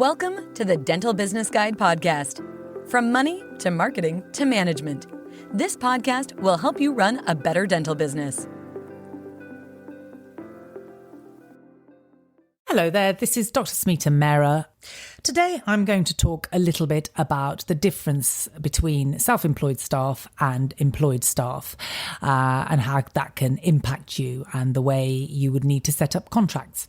Welcome to the Dental Business Guide podcast. From money to marketing to management, this podcast will help you run a better dental business. Hello there, this is Dr. Smita Mehra. Today I'm going to talk a little bit about the difference between self-employed staff and employed staff and how that can impact you and the way you would need to set up contracts.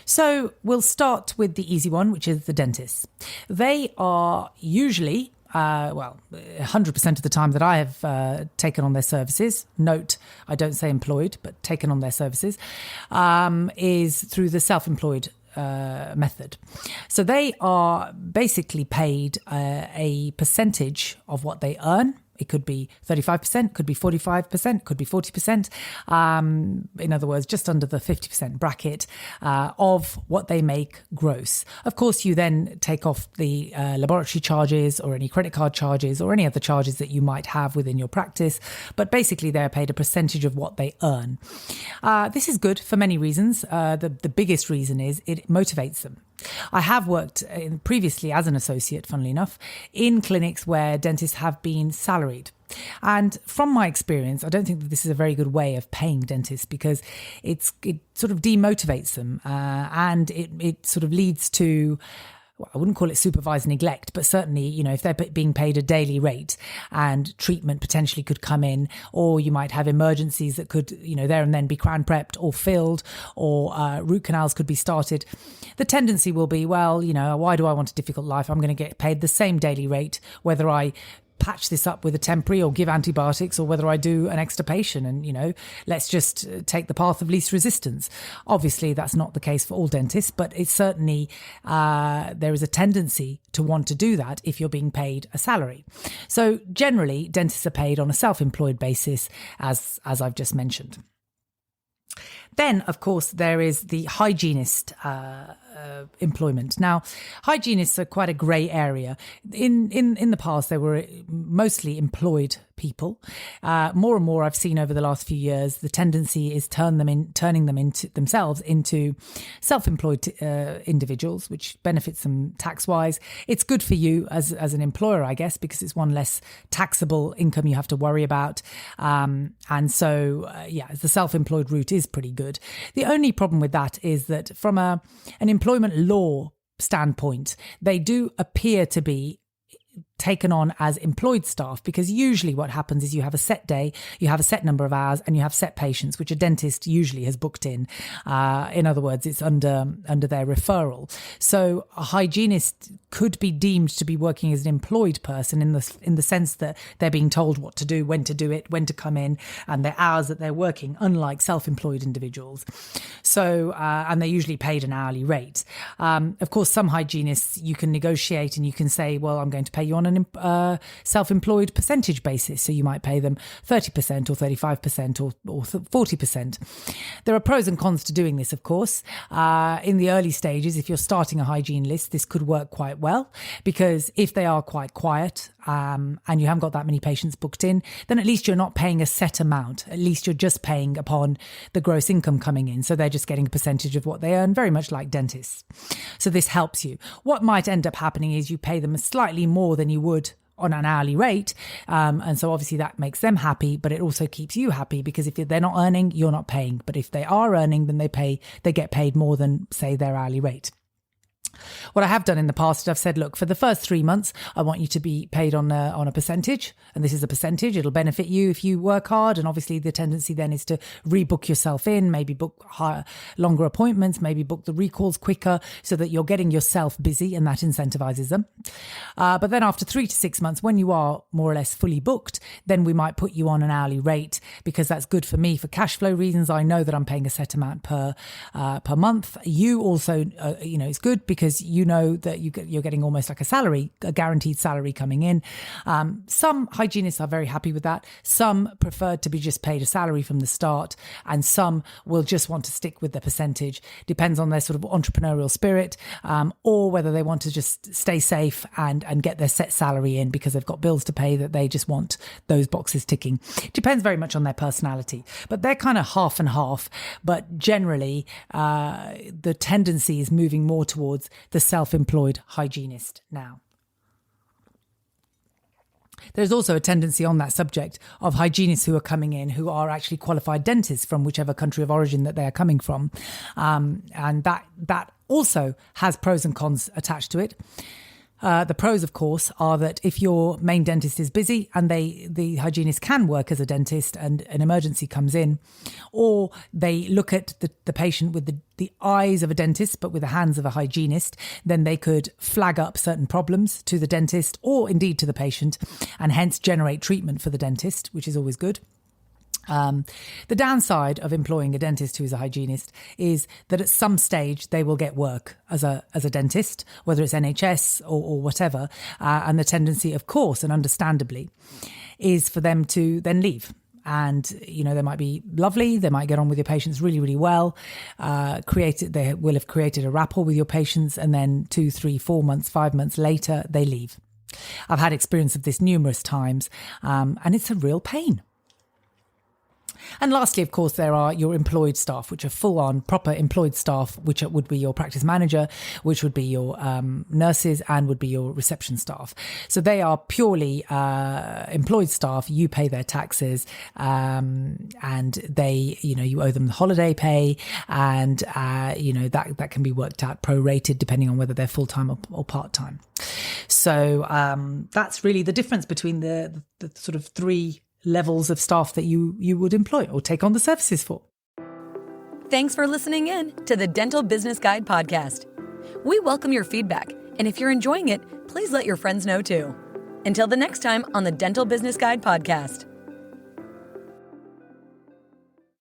So we'll start with the easy one, which is the dentists. They are usually 100% of the time that I have taken on their services, note, I don't say employed, but taken on their services, is through the self-employed method. So they are basically paid a percentage of what they earn. It could be 35%, could be 45%, could be 40%. In other words, just under the 50% bracket of what they make gross. Of course, you then take off the laboratory charges or any credit card charges or any other charges that you might have within your practice. But basically, they're paid a percentage of what they earn. This is good for many reasons. The biggest reason is it motivates them. I have worked previously as an associate, funnily enough, in clinics where dentists have been salaried. And from my experience, I don't think that this is a very good way of paying dentists because it sort of demotivates them and it sort of leads to, I wouldn't call it supervised neglect, but certainly, if they're being paid a daily rate and treatment potentially could come in, or you might have emergencies that could, there and then be crown prepped or filled, or root canals could be started. The tendency will be, why do I want a difficult life? I'm going to get paid the same daily rate, whether I patch this up with a temporary or give antibiotics or whether I do an extirpation and, let's just take the path of least resistance. Obviously, that's not the case for all dentists, but it's certainly, there is a tendency to want to do that if you're being paid a salary. So generally, dentists are paid on a self-employed basis, as I've just mentioned. Then, of course, there is the hygienist employment. Now, hygienists are quite a grey area. In the past, they were mostly employed people. More and more I've seen over the last few years, the tendency is turning them into themselves into self-employed individuals, which benefits them tax-wise. It's good for you as an employer, I guess, because it's one less taxable income you have to worry about. And so, the self-employed route is pretty good. The only problem with that is that from an employment law standpoint, they do appear to be taken on as employed staff, because usually what happens is you have a set day, you have a set number of hours, and you have set patients, which a dentist usually has booked in. In other words, it's under their referral. So a hygienist could be deemed to be working as an employed person in the sense that they're being told what to do, when to do it, when to come in, and the hours that they're working, unlike self-employed individuals. So, and they're usually paid an hourly rate. Of course, some hygienists you can negotiate and you can say, well, I'm going to pay you on an self-employed percentage basis. So you might pay them 30% or 35% or 40%. There are pros and cons to doing this, of course. In the early stages, if you're starting a hygiene list, this could work quite well, because if they are quite quiet and you haven't got that many patients booked in, then at least you're not paying a set amount. At least you're just paying upon the gross income coming in. So they're just getting a percentage of what they earn, very much like dentists. So this helps you. What might end up happening is you pay them slightly more than you would on an hourly rate. And so obviously that makes them happy, but it also keeps you happy, because if they're not earning, you're not paying. But if they are earning, then they get paid more than, say, their hourly rate. What I have done in the past is I've said, look, for the first 3 months, I want you to be paid on a percentage. And this is a percentage. It'll benefit you if you work hard. And obviously the tendency then is to rebook yourself in, maybe book longer appointments, maybe book the recalls quicker, so that you're getting yourself busy, and that incentivizes them. But then after 3 to 6 months, when you are more or less fully booked, then we might put you on an hourly rate, because that's good for me for cash flow reasons. I know that I'm paying a set amount per month. You also, it's good because you know that you're getting almost like a guaranteed salary coming in. Some hygienists are very happy with that. Some prefer to be just paid a salary from the start, and some will just want to stick with the percentage. Depends on their sort of entrepreneurial spirit, or whether they want to just stay safe and get their set salary in because they've got bills to pay, that they just want those boxes ticking. Depends very much on their personality, but they're kind of half and half. But generally, the tendency is moving more towards the self-employed hygienist now. There's also a tendency on that subject of hygienists who are coming in who are actually qualified dentists from whichever country of origin that they are coming from. And that also has pros and cons attached to it. The pros, of course, are that if your main dentist is busy and the hygienist can work as a dentist and an emergency comes in, or they look at the patient with the eyes of a dentist but with the hands of a hygienist, then they could flag up certain problems to the dentist or indeed to the patient and hence generate treatment for the dentist, which is always good. The downside of employing a dentist who is a hygienist is that at some stage they will get work as a dentist, whether it's NHS or whatever. And the tendency, of course, and understandably, is for them to then leave. And, they might be lovely. They might get on with your patients really, really well. They will have created a rapport with your patients. And then 2, 3, 4 months, 5 months later, they leave. I've had experience of this numerous times. And it's a real pain. And lastly, of course, there are your employed staff, which are full-on proper employed staff, which would be your practice manager, which would be your nurses and would be your reception staff. So they are purely employed staff. You pay their taxes and they, you owe them the holiday pay and, that can be worked out prorated depending on whether they're full-time or part-time. So that's really the difference between the sort of three levels of staff that you would employ or take on the services for. Thanks for listening in to the Dental Business Guide podcast. We welcome your feedback, and if you're enjoying it, please let your friends know too. Until the next time on the Dental Business Guide podcast.